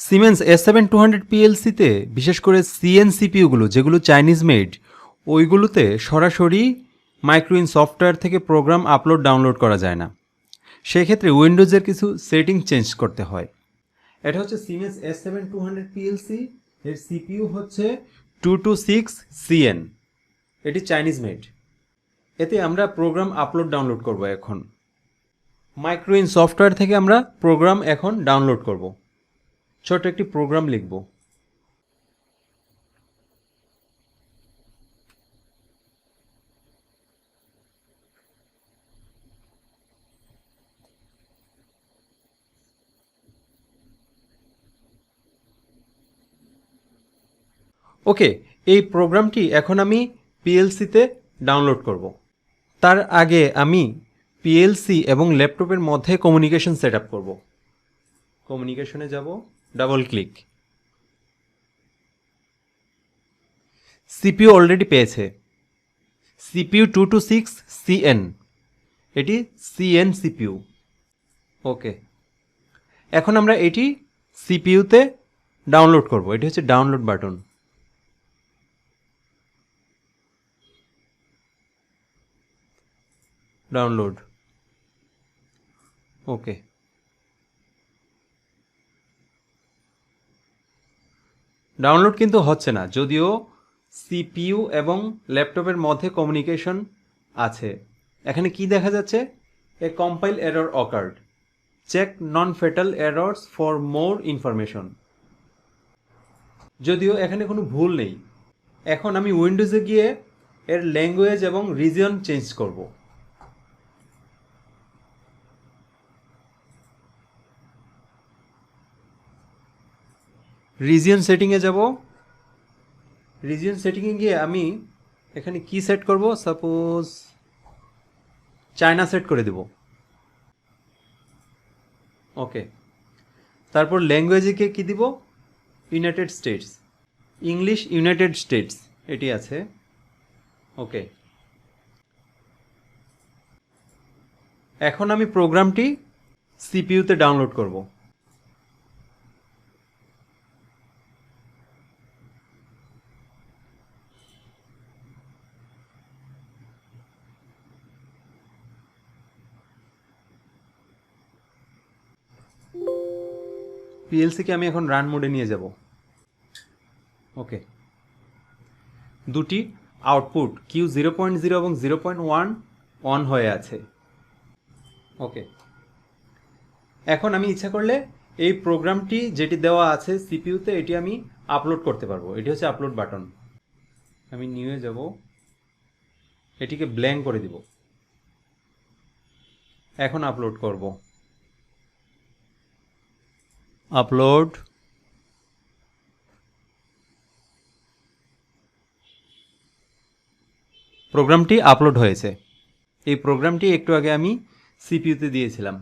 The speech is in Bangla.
সিমেন্স S7-200 পিএলসিতে বিশেষ করে সিপিইউগুলো যেগুলো চাইনিজ মেড ওইগুলোতে সরাসরি মাইক্রোইন সফটওয়্যার থেকে প্রোগ্রাম আপলোড ডাউনলোড করা যায় না। সেক্ষেত্রে উইন্ডোজের কিছু সেটিং চেঞ্জ করতে হয়। এটা হচ্ছে সিমেন্স S7-200 পিএলসি, এর সিপিইউ হচ্ছে 226CN, এটি চাইনিজ মেড। এতে আমরা প্রোগ্রাম আপলোড ডাউনলোড করব। এখন মাইক্রোইন সফটওয়্যার থেকে আমরা প্রোগ্রাম এখন ডাউনলোড করব। ছোট একটি প্রোগ্রাম লিখব। ওকে, এই প্রোগ্রামটি এখন আমি পিএলসিতে ডাউনলোড করব। তার আগে আমি পিএলসি এবং ল্যাপটপের মধ্যে কমিউনিকেশন সেট আপ করব। কমিউনিকেশনে যাব, ডাবল ক্লিক। সিপিইউ অলরেডি পেয়েছে, সিপিইউ 226CN, এটি সিএন সিপিইউ। ওকে, এখন আমরা এটি সিপিইউতে ডাউনলোড করব। এটি হচ্ছে ডাউনলোড বাটন। ডাউনলোড। ওকে, ডাউনলোড কিন্তু হচ্ছে না, যদিও সিপিইউ এবং ল্যাপটপের মধ্যে কমিউনিকেশন আছে। এখানে কি দেখা যাচ্ছে? A compile error occurred, check non fatal errors for more information. যদিও এখানে কোনো ভুল নেই। এখন আমি উইন্ডোজে গিয়ে এর ল্যাঙ্গুয়েজ এবং রিজিয়ন চেঞ্জ করব। রিজিয়ন সেটিংয়ে যাব। রিজিয়ন সেটিংয়ে গিয়ে আমি এখানে কি সেট করব? সাপোজ চায়না সেট করে দেব। ওকে, তারপর ল্যাঙ্গুয়েজে গিয়ে কী দিব? United states, English United states, এটি আছে। ওকে, এখন আমি প্রোগ্রামটি সিপিইউতে ডাউনলোড করব। পিএলসিকে আমি এখন রান মোডে নিয়ে যাব। ওকে, দুটি আউটপুট Q0.0 এবং 0.1 অন হয়ে আছে। ওকে, এখন আমি ইচ্ছা করলে এই প্রোগ্রামটি যেটি দেওয়া আছে সিপিইউতে এটি আমি আপলোড করতে পারবো। এটি হচ্ছে আপলোড বাটন। আমি নিয়ে যাব, এটিকে ব্ল্যাঙ্ক করে দিব। এখন আপলোড করব। আপলোড। প্রোগ্রামটি আপলোড হয়েছে। এই প্রোগ্রামটি একটু আগে আমি সিপিইউতে দিয়েছিলাম।